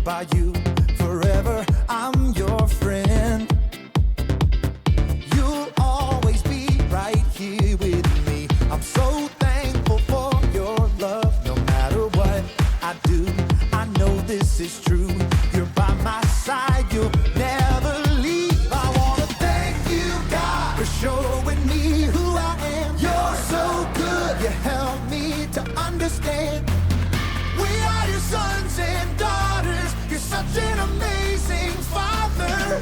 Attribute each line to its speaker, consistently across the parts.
Speaker 1: by you forever. I'm your friend. You'll always be right here with me. I'm so thankful for your love. No matter what I do, I know this is true. You're by my side, you'll never leave. I wanna thank you, God, for showing me who I am. You're so good, you help me to understand. We are your sons and daughters. You're such an amazing father.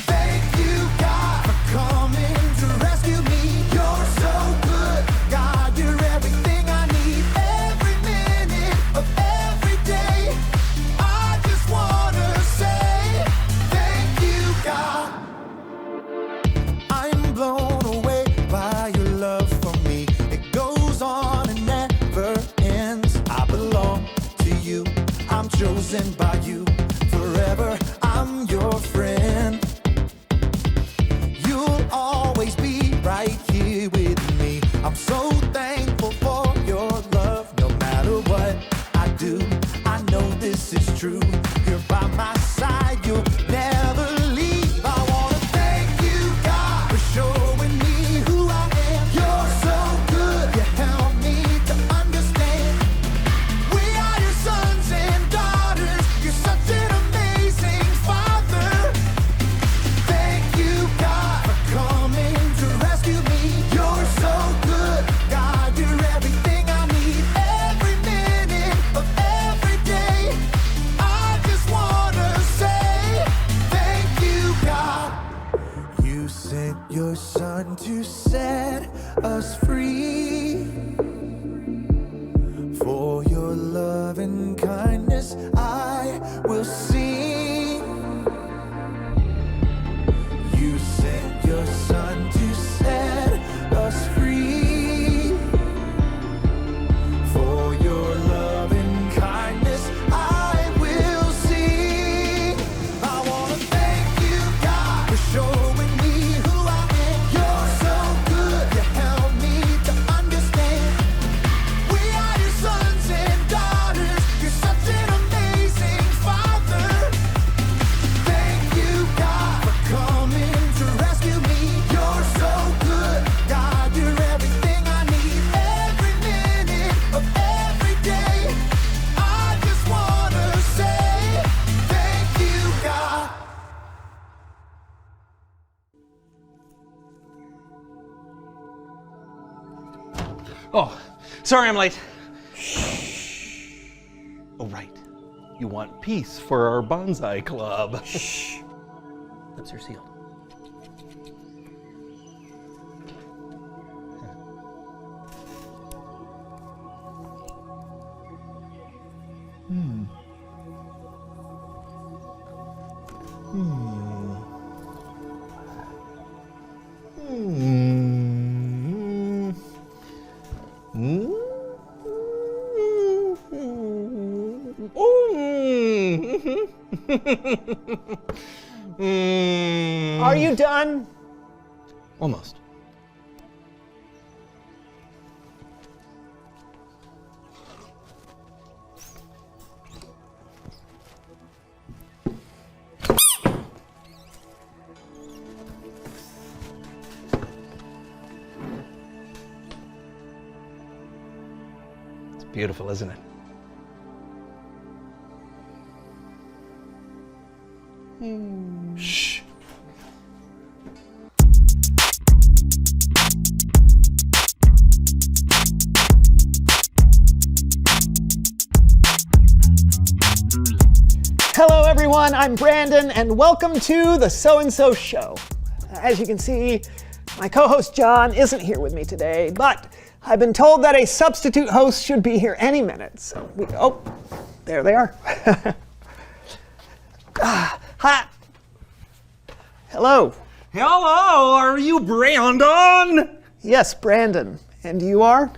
Speaker 1: Thank you, God, for coming to rescue me. You're so good, God, you're everything I need. Every minute of every day, I just wanna say thank you, God. I'm blown away by your love for me. It goes on and never ends. I belong to you, I'm chosen by you forever. I'm your friend. You'll always be right here with me. I'm so thankful for your love. No matter what I do, I know this is true. You're by my side, you'll never leave. I wanna thank you, God, for showing me who I am. You're so good, you help me to understand. We are your sons and daughters. You're such an amazing father. Thank you, God, for coming to rescue me. You're so good, God, you're everything I need. Every minute of every day, I just wanna say thank you, God. You sent your son to set us free. For your love and kindness, I will sing. You sent your son to set us free. For your love and kindness, I will sing. I wanna thank you, God, for showing me who I am. You're so good, you help me to understand. We are your sons and daughters. You're such an amazing father. Thank you, God, for coming to rescue me. You're so good, God, you're everything I need. Every minute of every day, I just wanna say thank you, God.
Speaker 2: Oh, sorry I'm late. Oh, right. You want peace for our bonsai club. Shh. Lips are sealed.
Speaker 3: Are you done?
Speaker 2: Almost. It's beautiful, isn't it? Shh.
Speaker 3: Hello everyone, I'm Brandon and welcome to the So-and-So Show. As you can see, my co-host John isn't here with me today, but I've been told that a substitute host should be here any minute. So oh, there they are. Hi. Hello.
Speaker 2: Hello, are you Brandon?
Speaker 3: Yes, Brandon. And you are?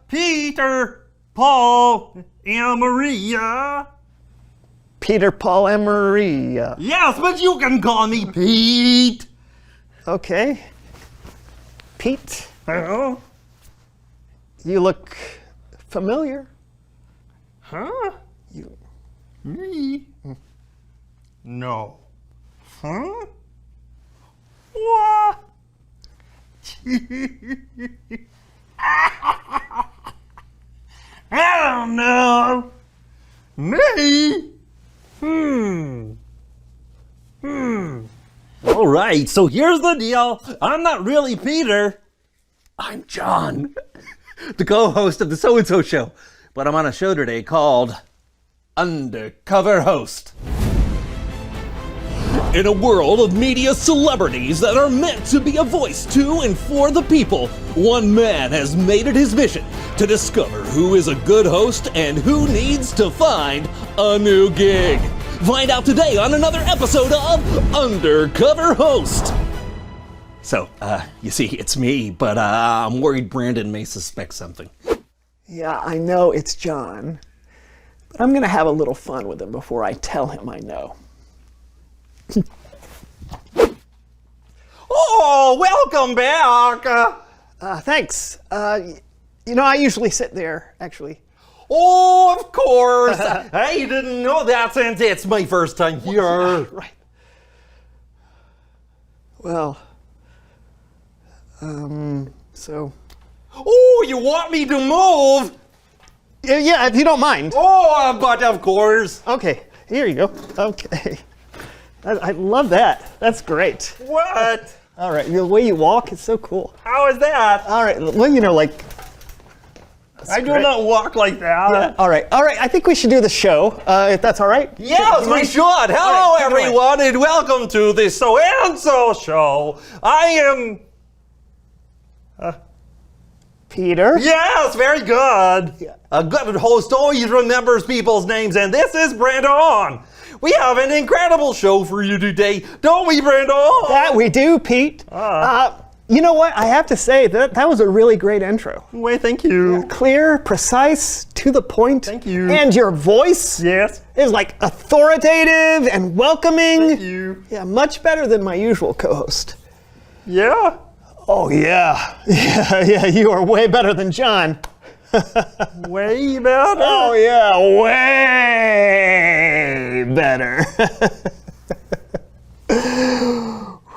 Speaker 2: Peter, Paul, and Maria.
Speaker 3: Peter, Paul, and Maria.
Speaker 2: Yes, but you can call me Pete.
Speaker 3: Okay. Pete,
Speaker 2: Oh?
Speaker 3: you look familiar.
Speaker 2: Huh?
Speaker 4: Me? No. Huh? What? I don't know. Me? All right, so here's the deal. I'm not really Peter.
Speaker 2: I'm John, the co-host of the So-and-So Show. But I'm on a show today called Undercover Host. In a world of media celebrities that are meant to be a voice to and for the people, one man has made it his mission to discover who is a good host and who needs to find a new gig. Find out today on another episode of Undercover Host. So, you see, it's me, but I'm worried Brandon may suspect something.
Speaker 3: Yeah, I know it's John, but I'm gonna have a little fun with him before I tell him I know.
Speaker 4: Oh, welcome back.
Speaker 3: Thanks. I usually sit there, actually.
Speaker 4: Oh, of course. I didn't know that since it's my first time here.
Speaker 3: Right. Well, so...
Speaker 4: Oh, you want me to move?
Speaker 3: Yeah, if you don't mind.
Speaker 4: Oh, but of course.
Speaker 3: Okay, here you go. Okay. I love that. That's great.
Speaker 4: What?
Speaker 3: All right, the way you walk is so cool.
Speaker 4: How is that?
Speaker 3: All right, well,
Speaker 4: I do not walk like that.
Speaker 3: Yeah, all right. I think we should do the show, if that's all right.
Speaker 4: Yes, we should. Hello, everyone, and welcome to the So-and-So Show. I am...
Speaker 3: Peter?
Speaker 4: Yes, very good.
Speaker 3: Yeah.
Speaker 4: A good host always remembers people's names, and this is Brandon. We have an incredible show for you today, don't we, Brandon?
Speaker 3: That we do, Pete. You know what? I have to say that was a really great intro.
Speaker 4: Wait, thank you.
Speaker 3: Clear, precise, to the point.
Speaker 4: Thank you.
Speaker 3: And your voice
Speaker 4: Yes.
Speaker 3: is like authoritative and welcoming.
Speaker 4: Thank you.
Speaker 3: Yeah, much better than my usual co-host.
Speaker 4: Yeah.
Speaker 3: Oh yeah. Yeah, you are way better than John.
Speaker 4: Way better.
Speaker 3: Oh yeah, way better.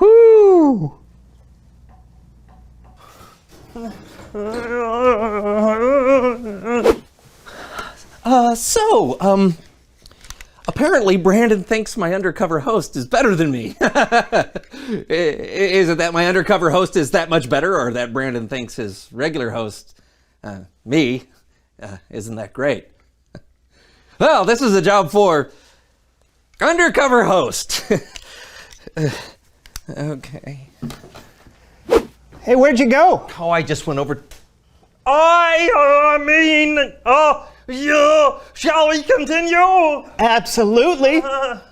Speaker 3: Whoo!
Speaker 2: Apparently Brandon thinks my undercover host is better than me. Is it that my undercover host is that much better, or that Brandon thinks his regular host, me, isn't that great? Well, this is a job for undercover host. Okay.
Speaker 3: Hey, where'd you go?
Speaker 2: Oh, I just went over.
Speaker 4: Shall we continue?
Speaker 3: Absolutely.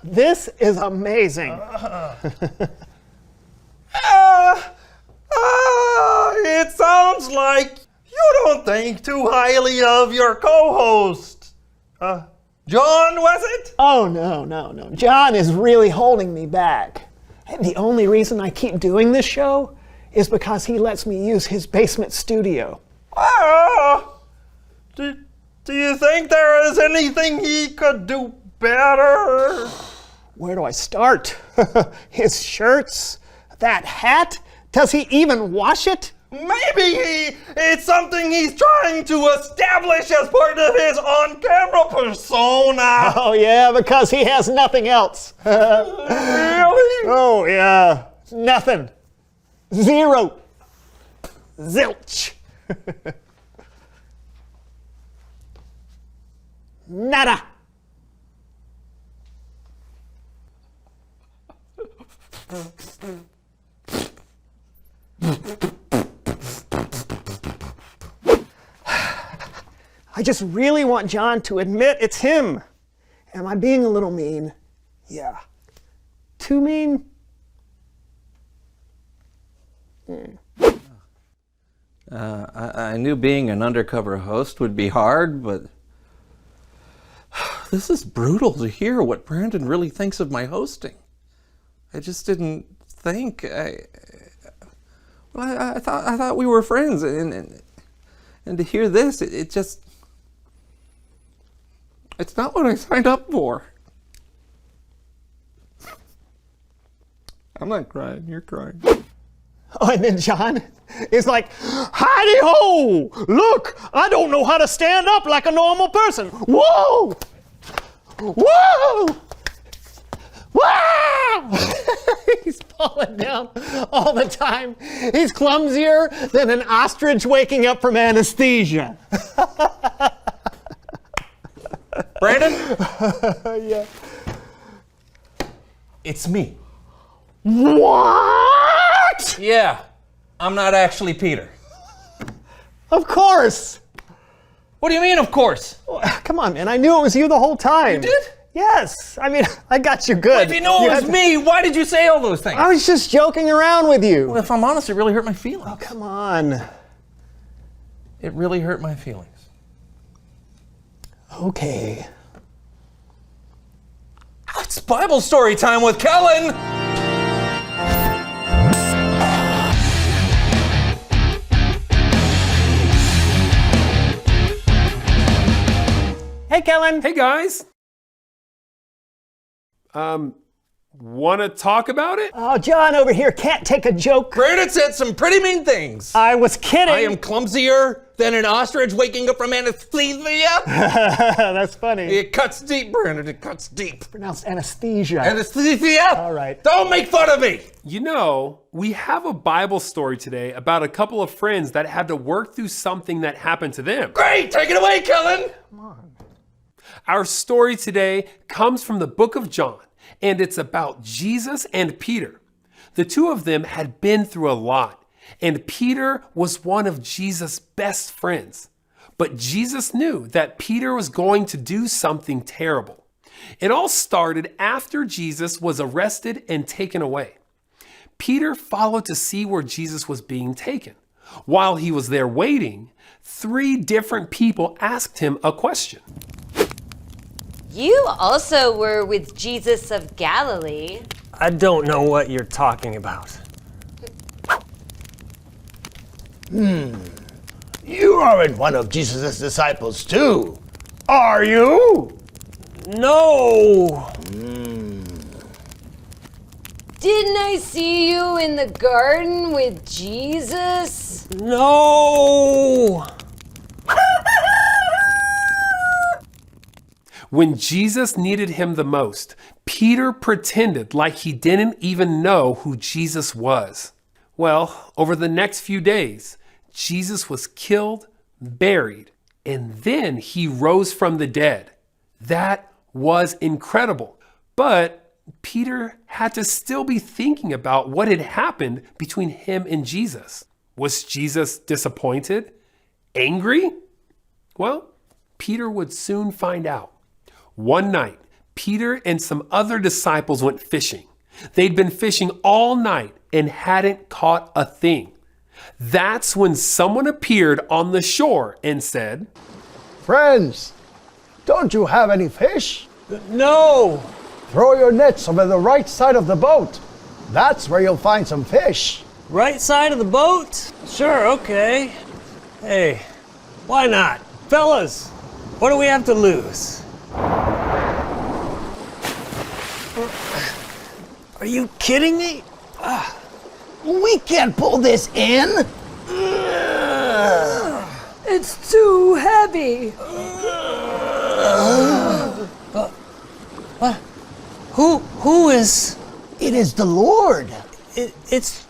Speaker 3: This is amazing.
Speaker 4: It sounds like you don't think too highly of your co-host. John, was it?
Speaker 3: Oh, no. John is really holding me back. And the only reason I keep doing this show is because he lets me use his basement studio.
Speaker 4: Do you think there is anything he could do better?
Speaker 3: Where do I start? His shirts? That hat? Does he even wash it?
Speaker 4: Maybe it's something he's trying to establish as part of his on-camera persona.
Speaker 3: Oh, yeah, because he has nothing else.
Speaker 4: Really?
Speaker 3: Oh, yeah. Nothing. Zero. Zilch. Nada. I just really want John to admit it's him. Am I being a little mean? Yeah. Too mean?
Speaker 2: I knew being an undercover host would be hard, but this is brutal to hear what Brandon really thinks of my hosting. I just didn't think. I thought we were friends, and to hear this, it just.
Speaker 4: It's not what I signed up for. I'm not crying, you're crying.
Speaker 3: Oh, and then John is like, hidey ho! Look, I don't know how to stand up like a normal person. Whoa! Whoa! Wow! He's falling down all the time. He's clumsier than an ostrich waking up from anesthesia.
Speaker 4: Brandon?
Speaker 3: Yeah.
Speaker 4: It's me.
Speaker 3: What?
Speaker 4: Yeah, I'm not actually Peter.
Speaker 3: Of course.
Speaker 4: What do you mean, of course?
Speaker 3: Come on, man. I knew it was you the whole time.
Speaker 4: You did?
Speaker 3: Yes. I mean, I got you good.
Speaker 4: If you knew it was me, why did you say all those things?
Speaker 3: I was just joking around with you.
Speaker 4: Well, if I'm honest, it really hurt my feelings.
Speaker 3: Oh, come on.
Speaker 4: It really hurt my feelings.
Speaker 3: Okay.
Speaker 4: It's Bible story time with Kellen!
Speaker 3: Hey, Kellen.
Speaker 5: Hey guys. Want to talk about it?
Speaker 3: Oh, John over here can't take a joke.
Speaker 4: Brandon said some pretty mean things.
Speaker 3: I was kidding.
Speaker 4: I am clumsier than an ostrich waking up from anesthesia.
Speaker 3: That's funny.
Speaker 4: It cuts deep, Brandon. It cuts deep.
Speaker 3: Pronounced anesthesia.
Speaker 4: Anesthesia?
Speaker 3: All right.
Speaker 4: Don't make fun of me.
Speaker 5: You know, we have a Bible story today about a couple of friends that had to work through something that happened to them.
Speaker 4: Great. Take it away, Kellen.
Speaker 5: Our story today comes from the book of John, and it's about Jesus and Peter. The two of them had been through a lot, and Peter was one of Jesus' best friends. But Jesus knew that Peter was going to do something terrible. It all started after Jesus was arrested and taken away. Peter followed to see where Jesus was being taken. While he was there waiting, 3 different people asked him a question.
Speaker 6: You also were with Jesus of Galilee.
Speaker 7: I don't know what you're talking about.
Speaker 8: You aren't one of Jesus' disciples, too, are you?
Speaker 7: No!
Speaker 6: Didn't I see you in the garden with Jesus?
Speaker 7: No!
Speaker 5: When Jesus needed him the most, Peter pretended like he didn't even know who Jesus was. Well, over the next few days, Jesus was killed, buried, and then he rose from the dead. That was incredible. But Peter had to still be thinking about what had happened between him and Jesus. Was Jesus disappointed? Angry? Well, Peter would soon find out. One night, Peter and some other disciples went fishing. They'd been fishing all night and hadn't caught a thing. That's when someone appeared on the shore and said,
Speaker 8: Friends, don't you have any fish?
Speaker 7: No!
Speaker 8: Throw your nets over the right side of the boat. That's where you'll find some fish.
Speaker 7: Right side of the boat? Sure, okay. Hey, why not? Fellas, what do we have to lose? Are you kidding me?
Speaker 8: We can't pull this in.
Speaker 6: It's too heavy.
Speaker 7: Who is...
Speaker 8: It is the Lord.
Speaker 7: It's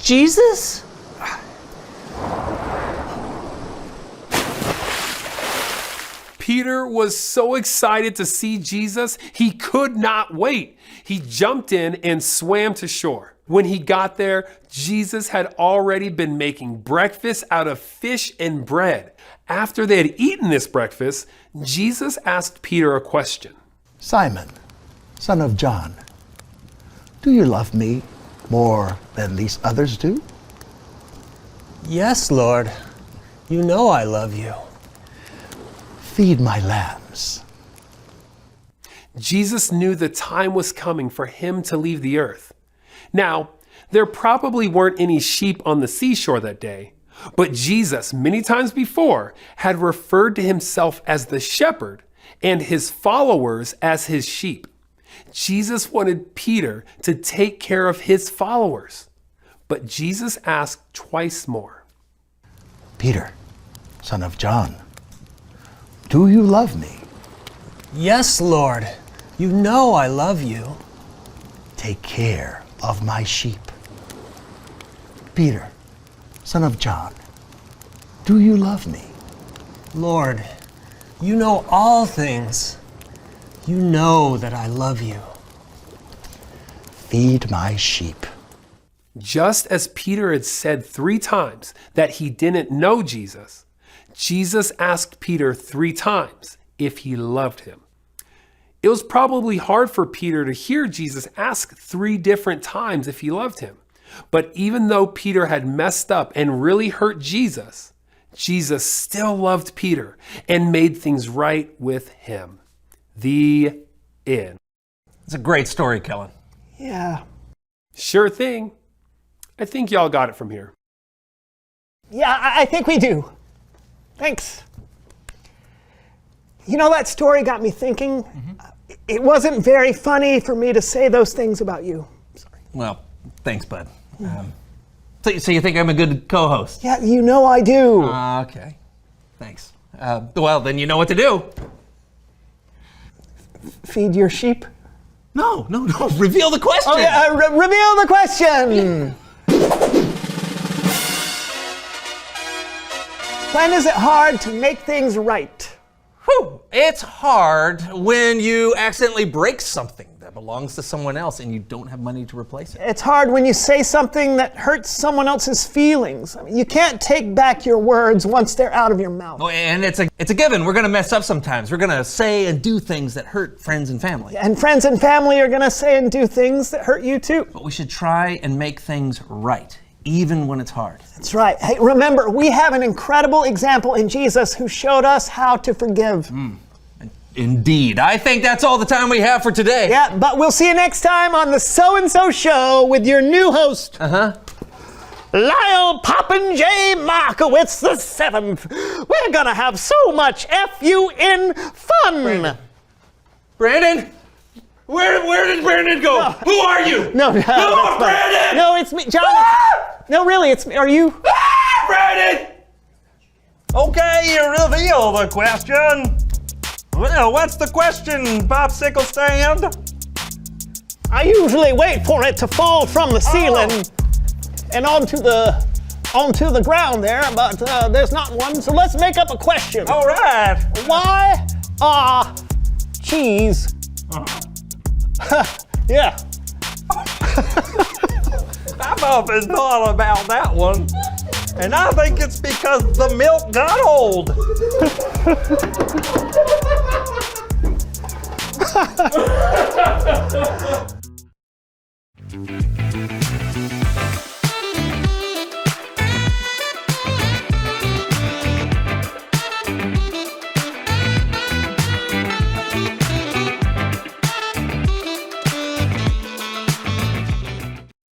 Speaker 7: Jesus?
Speaker 5: Peter was so excited to see Jesus, he could not wait. He jumped in and swam to shore. When he got there, Jesus had already been making breakfast out of fish and bread. After they had eaten this breakfast, Jesus asked Peter a question.
Speaker 8: Simon, son of John, do you love me more than these others do?
Speaker 7: Yes, Lord. You know I love you.
Speaker 8: Feed my lambs.
Speaker 5: Jesus knew the time was coming for him to leave the earth. Now, there probably weren't any sheep on the seashore that day, but Jesus, many times before, had referred to himself as the shepherd and his followers as his sheep. Jesus wanted Peter to take care of his followers, but Jesus asked twice more.
Speaker 8: Peter, son of John, do you love me?
Speaker 7: Yes, Lord. You know I love you.
Speaker 8: Take care of my sheep. Peter, son of John, do you love me?
Speaker 7: Lord, you know all things. You know that I love you.
Speaker 8: Feed my sheep.
Speaker 5: Just as Peter had said 3 times that he didn't know Jesus, Jesus asked Peter 3 times if he loved him. It was probably hard for Peter to hear Jesus ask 3 different times if he loved him. But even though Peter had messed up and really hurt Jesus, Jesus still loved Peter and made things right with him. The end.
Speaker 9: It's a great story, Kellen.
Speaker 3: Yeah.
Speaker 5: Sure thing. I think y'all got it from here.
Speaker 3: Yeah, I think we do. Thanks. You know, that story got me thinking. It wasn't very funny for me to say those things about you. Sorry.
Speaker 9: Well, thanks, bud. So you think I'm a good co-host?
Speaker 3: Yeah, you know I do.
Speaker 9: Okay. Thanks. Well, then you know what to do.
Speaker 3: Feed your sheep?
Speaker 9: No. Reveal the question.
Speaker 3: Oh, yeah, reveal the question. When is it hard to make things right?
Speaker 9: Whew. It's hard when you accidentally break something that belongs to someone else and you don't have money to replace it.
Speaker 3: It's hard when you say something that hurts someone else's feelings. I mean, you can't take back your words once they're out of your mouth.
Speaker 9: Oh, and it's a given. We're going to mess up sometimes. We're going to say and do things that hurt friends and family.
Speaker 3: And friends and family are going to say and do things that hurt you too.
Speaker 9: But we should try and make things right, even when it's hard.
Speaker 3: That's right. Hey, remember, we have an incredible example in Jesus who showed us how to forgive.
Speaker 9: Indeed. I think that's all the time we have for today.
Speaker 3: Yeah, but we'll see you next time on the So-and-So Show with your new host, Lyle Poppin' J. Markowitz the 7th. We're gonna have so much F-U-N fun.
Speaker 9: Brandon? Where did Brandon go?
Speaker 3: No.
Speaker 9: Who are you?
Speaker 3: No,
Speaker 9: Come on, Brandon!
Speaker 3: No, it's me, John. No, really, it's me. Are you?
Speaker 9: Brandon!
Speaker 4: Okay, you reveal the question. Well, what's the question, Popsicle Stand?
Speaker 3: I usually wait for it to fall from the ceiling and onto the ground there, but there's not one. So let's make up a question.
Speaker 4: All right.
Speaker 3: Why are cheese? Yeah.
Speaker 4: I've often thought about that one, and I think it's because the milk got old.